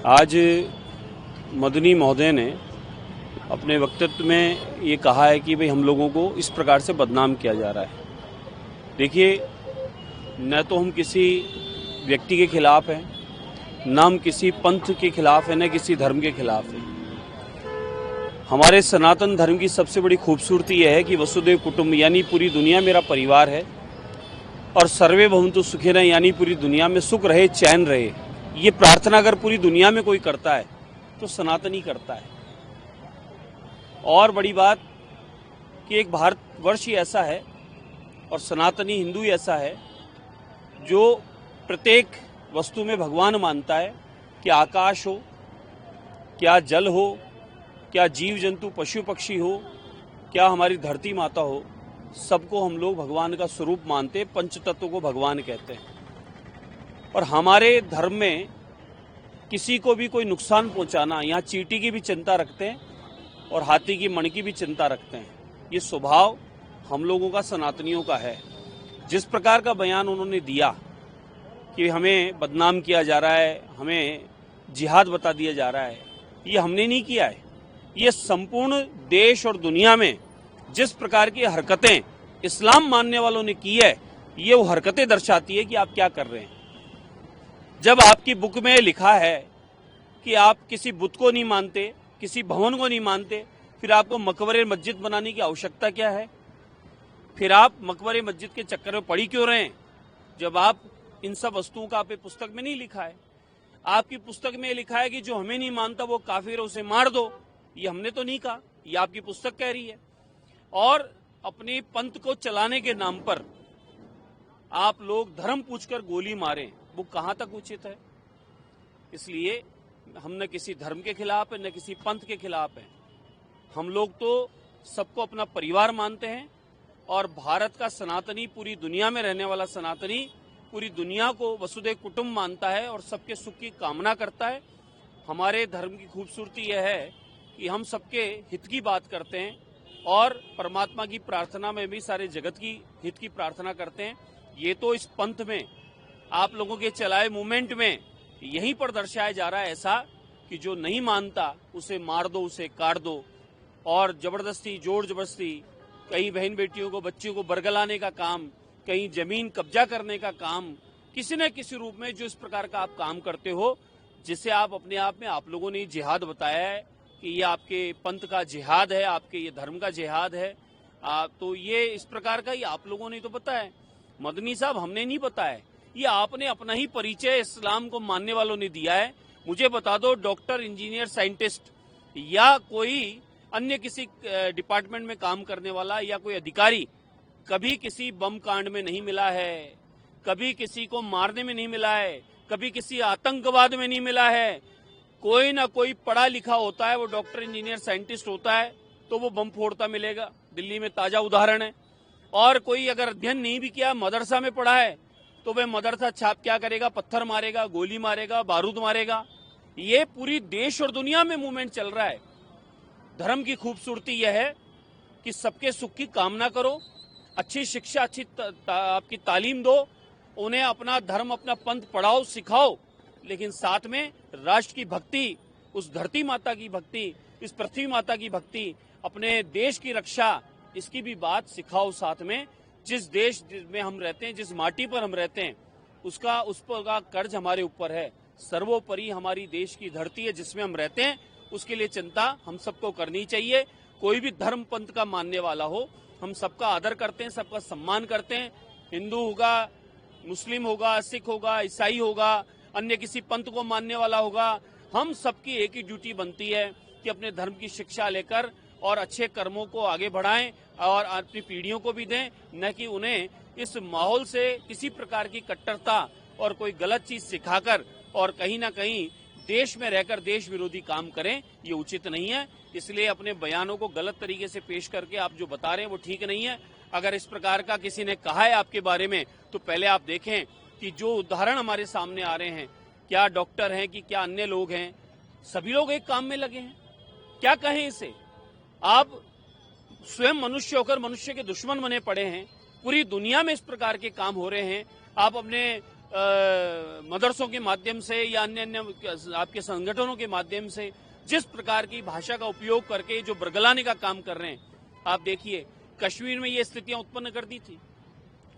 आज मदनी महोदय ने अपने वक्तव्य में ये कहा है कि भाई हम लोगों को इस प्रकार से बदनाम किया जा रहा है। देखिए, न तो हम किसी व्यक्ति के खिलाफ हैं, न हम किसी पंथ के खिलाफ हैं, न किसी धर्म के खिलाफ हैं। हमारे सनातन धर्म की सबसे बड़ी खूबसूरती यह है कि वसुदेव कुटुंब यानी पूरी दुनिया मेरा परिवार है और सर्वे भवन्तु सुखिनः यानी पूरी दुनिया में सुख रहे, चैन रहे। ये प्रार्थना अगर पूरी दुनिया में कोई करता है तो सनातनी करता है। और बड़ी बात कि एक भारतवर्ष ही ऐसा है और सनातनी हिंदू ही ऐसा है जो प्रत्येक वस्तु में भगवान मानता है। क्या आकाश हो, क्या जल हो, क्या जीव जंतु पशु पक्षी हो, क्या हमारी धरती माता हो, सबको हम लोग भगवान का स्वरूप मानते, पंच तत्व को भगवान कहते हैं। और हमारे धर्म में किसी को भी कोई नुकसान पहुंचाना, यहाँ चींटी की भी चिंता रखते हैं और हाथी की मण की भी चिंता रखते हैं। ये स्वभाव हम लोगों का, सनातनियों का है। जिस प्रकार का बयान उन्होंने दिया कि हमें बदनाम किया जा रहा है, हमें जिहाद बता दिया जा रहा है, ये हमने नहीं किया है। ये संपूर्ण देश और दुनिया में जिस प्रकार की हरकतें इस्लाम मानने वालों ने की है, ये वो हरकतें दर्शाती है कि आप क्या कर रहे हैं। जब आपकी बुक में लिखा है कि आप किसी बुत को नहीं मानते, किसी भवन को नहीं मानते, फिर आपको मकबरे मस्जिद बनाने की आवश्यकता क्या है? फिर आप मकबरे मस्जिद के चक्कर में पड़ी क्यों रहे हैं, जब आप इन सब वस्तुओं का आपकी पुस्तक में नहीं लिखा है? आपकी पुस्तक में लिखा है कि जो हमें नहीं मानता वो काफिर, उसे मार दो। ये हमने तो नहीं कहा, ये आपकी पुस्तक कह रही है। और अपने पंथ को चलाने के नाम पर आप लोग धर्म पूछकर गोली मारें, वो कहां तक उचित है? इसलिए हम न किसी धर्म के खिलाफ है, न किसी पंथ के खिलाफ हैं। हम लोग तो सबको अपना परिवार मानते हैं और भारत का सनातनी, पूरी दुनिया में रहने वाला सनातनी पूरी दुनिया को वसुदेव कुटुंब मानता है और सबके सुख की कामना करता है। हमारे धर्म की खूबसूरती यह है कि हम सबके हित की बात करते हैं और परमात्मा की प्रार्थना में भी सारे जगत की हित की प्रार्थना करते हैं। ये तो इस पंथ में, आप लोगों के चलाए मूवमेंट में यहीं पर दर्शाया जा रहा है ऐसा कि जो नहीं मानता उसे मार दो, उसे काट दो। और जबरदस्ती, जोर जबरदस्ती कहीं बहन बेटियों को, बच्चियों को बरगलाने का काम, कहीं जमीन कब्जा करने का काम, किसी न किसी रूप में जो इस प्रकार का आप काम करते हो, जिसे आप अपने आप में, आप लोगों ने जिहाद बताया है कि ये आपके पंथ का जिहाद है, आपके ये धर्म का जिहाद है। तो ये इस प्रकार का, ये आप लोगों ने तो बताया। मदनी साहब, हमने नहीं बताया, ये आपने अपना ही परिचय इस्लाम को मानने वालों ने दिया है। मुझे बता दो, डॉक्टर, इंजीनियर, साइंटिस्ट या कोई अन्य किसी डिपार्टमेंट में काम करने वाला या कोई अधिकारी कभी किसी बम कांड में नहीं मिला है, कभी किसी को मारने में नहीं मिला है, कभी किसी आतंकवाद में नहीं मिला है। कोई ना कोई पढ़ा लिखा होता है, वो डॉक्टर, इंजीनियर, साइंटिस्ट होता है तो वो बम फोड़ता मिलेगा। दिल्ली में ताजा उदाहरण है। और कोई अगर अध्ययन नहीं भी किया, मदरसा में पढ़ा है, तो वह मदरसा छाप क्या करेगा? पत्थर मारेगा, गोली मारेगा, बारूद मारेगा। ये पूरी देश और दुनिया में मूवमेंट चल रहा है। धर्म की खूबसूरती यह है कि सबके सुख की कामना करो, अच्छी शिक्षा, अच्छी आपकी तालीम दो, उन्हें अपना धर्म, अपना पंथ पढ़ाओ, सिखाओ, लेकिन साथ में राष्ट्र की भक्ति, उस धरती माता की भक्ति, इस पृथ्वी माता की भक्ति, अपने देश की रक्षा, इसकी भी बात सिखाओ साथ में। जिस देश में हम रहते हैं, जिस माटी पर हम रहते हैं, उस पर का कर्ज हमारे ऊपर है। सर्वोपरि हमारी देश की धरती है जिसमें हम रहते हैं, उसके लिए चिंता हम सबको करनी चाहिए। कोई भी धर्म पंथ का मानने वाला हो, हम सबका आदर करते हैं, सबका सम्मान करते हैं। हिंदू होगा, मुस्लिम होगा, सिख होगा, ईसाई होगा, अन्य किसी पंथ को मानने वाला होगा, हम सबकी एक ही ड्यूटी बनती है कि अपने धर्म की शिक्षा लेकर और अच्छे कर्मों को आगे बढ़ाएं और अपनी पीढ़ियों को भी दें, न कि उन्हें इस माहौल से किसी प्रकार की कट्टरता और कोई गलत चीज सिखाकर और कहीं ना कहीं देश में रहकर देश विरोधी काम करें। ये उचित नहीं है। इसलिए अपने बयानों को गलत तरीके से पेश करके आप जो बता रहे हैं वो ठीक नहीं है। अगर इस प्रकार का किसी ने कहा है आपके बारे में, तो पहले आप देखें कि जो उदाहरण हमारे सामने आ रहे हैं, क्या डॉक्टर हैं कि क्या अन्य लोग हैं, सभी लोग एक काम में लगे हैं। क्या कहें इसे? आप स्वयं मनुष्य होकर मनुष्य के दुश्मन बने पड़े हैं। पूरी दुनिया में इस प्रकार के काम हो रहे हैं। आप अपने मदरसों के माध्यम से या अन्य अन्य आपके संगठनों के माध्यम से जिस प्रकार की भाषा का उपयोग करके जो बरगलाने का काम कर रहे हैं, आप देखिए कश्मीर में ये स्थितियां उत्पन्न कर दी थी।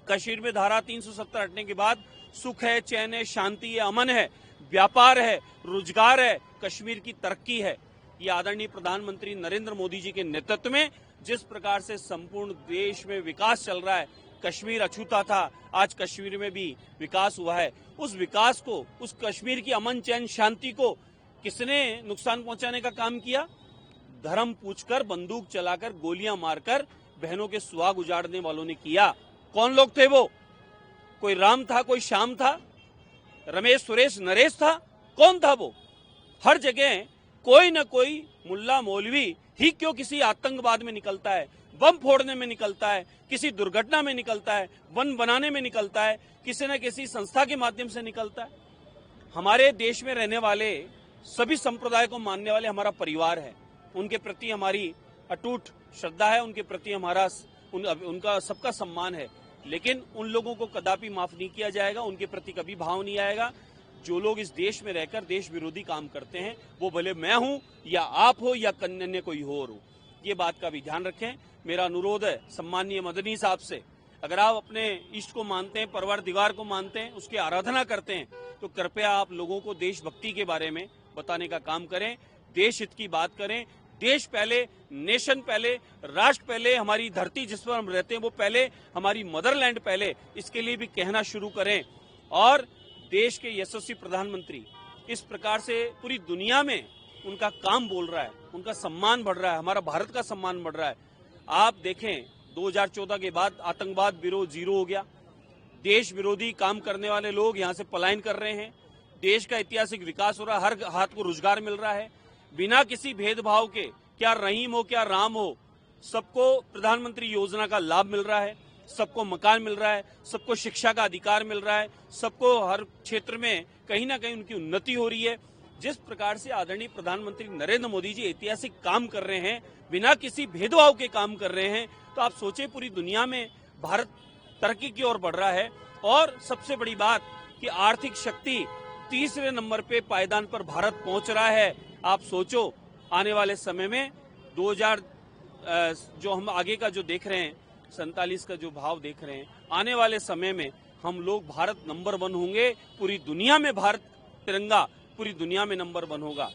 कश्मीर में धारा 370 हटने के बाद सुख है, चैन है, शांति है, अमन है, व्यापार है, रोजगार है, कश्मीर की तरक्की है। ये आदरणीय प्रधानमंत्री नरेंद्र मोदी जी के नेतृत्व में जिस प्रकार से संपूर्ण देश में विकास चल रहा है, कश्मीर अछूता था, आज कश्मीर में भी विकास हुआ है। उस विकास को, उस कश्मीर की अमन चैन शांति को किसने नुकसान पहुंचाने का काम किया? धर्म पूछकर, बंदूक चलाकर, गोलियां मारकर बहनों के सुहाग उजाड़ने वालों ने किया। कौन लोग थे वो? कोई राम था, कोई श्याम था, रमेश, सुरेश, नरेश था? कौन था वो? हर जगह कोई न कोई मुल्ला मौलवी ही क्यों किसी आतंकवाद में निकलता है, बम फोड़ने में निकलता है, किसी दुर्घटना में निकलता है, वन बनाने में निकलता है, किसी न किसी संस्था के माध्यम से निकलता है। हमारे देश में रहने वाले सभी संप्रदाय को मानने वाले हमारा परिवार है, उनके प्रति हमारी अटूट श्रद्धा है, उनके प्रति हमारा उनका सबका सम्मान है, लेकिन उन लोगों को कदापि माफ नहीं किया जाएगा, उनके प्रति कभी भाव नहीं आएगा। जो लोग इस देश में रहकर देश विरोधी काम करते हैं, वो भले मैं हूं या आप हो या अन्य कोई और हो, ये बात का भी ध्यान रखें। मेरा अनुरोध है सम्मानीय मदनी साहब से, अगर आप अपने इष्ट को मानते हैं, परवरदिगार को मानते हैं, उसकी आराधना करते हैं, तो कृपया आप लोगों को देशभक्ति के बारे में बताने का काम करें, देश हित की बात करें। देश पहले, नेशन पहले, राष्ट्र पहले, हमारी धरती जिस पर हम रहते हैं वो पहले, हमारी मदरलैंड पहले, इसके लिए भी कहना शुरू करें। और देश के यशस्वी प्रधानमंत्री इस प्रकार से पूरी दुनिया में उनका काम बोल रहा है, उनका सम्मान बढ़ रहा है, हमारा भारत का सम्मान बढ़ रहा है। आप देखें 2014 के बाद आतंकवाद विरोध जीरो हो गया, देश विरोधी काम करने वाले लोग यहाँ से पलायन कर रहे हैं, देश का ऐतिहासिक विकास हो रहा है, हर हाथ को रोजगार मिल रहा है, बिना किसी भेदभाव के, क्या रहीम हो क्या राम हो, सबको प्रधानमंत्री योजना का लाभ मिल रहा है, सबको मकान मिल रहा है, सबको शिक्षा का अधिकार मिल रहा है, सबको हर क्षेत्र में कहीं ना कहीं उनकी उन्नति हो रही है। जिस प्रकार से आदरणीय प्रधानमंत्री नरेंद्र मोदी जी ऐतिहासिक काम कर रहे हैं, बिना किसी भेदभाव के काम कर रहे हैं, तो आप सोचे पूरी दुनिया में भारत तरक्की की ओर बढ़ रहा है। और सबसे बड़ी बात कि आर्थिक शक्ति तीसरे नंबर पे पायदान पर भारत पहुंच रहा है। आप सोचो आने वाले समय में 2000 जो हम आगे का जो देख रहे हैं, 47 का जो भाव देख रहे हैं, आने वाले समय में हम लोग भारत नंबर 1 होंगे, पूरी दुनिया में भारत तिरंगा पूरी दुनिया में नंबर 1 होगा।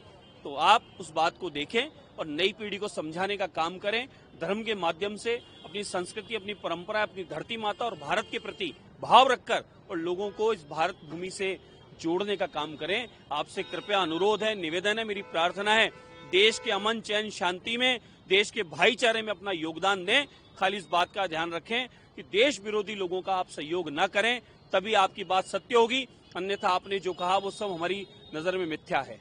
तो आप उस बात को देखें और नई पीढ़ी को समझाने का काम करें, धर्म के माध्यम से अपनी संस्कृति, अपनी परंपरा, अपनी धरती माता और भारत के प्रति भाव रखकर और लोगों को इस भारत भूमि से जोड़ने का काम करें। आपसे कृपया अनुरोध है, निवेदन है, मेरी प्रार्थना है, देश के अमन चैन शांति में, देश के भाईचारे में अपना योगदान दें। खाली इस बात का ध्यान रखें कि देश विरोधी लोगों का आप सहयोग न करें, तभी आपकी बात सत्य होगी, अन्यथा आपने जो कहा वो सब हमारी नजर में मिथ्या है।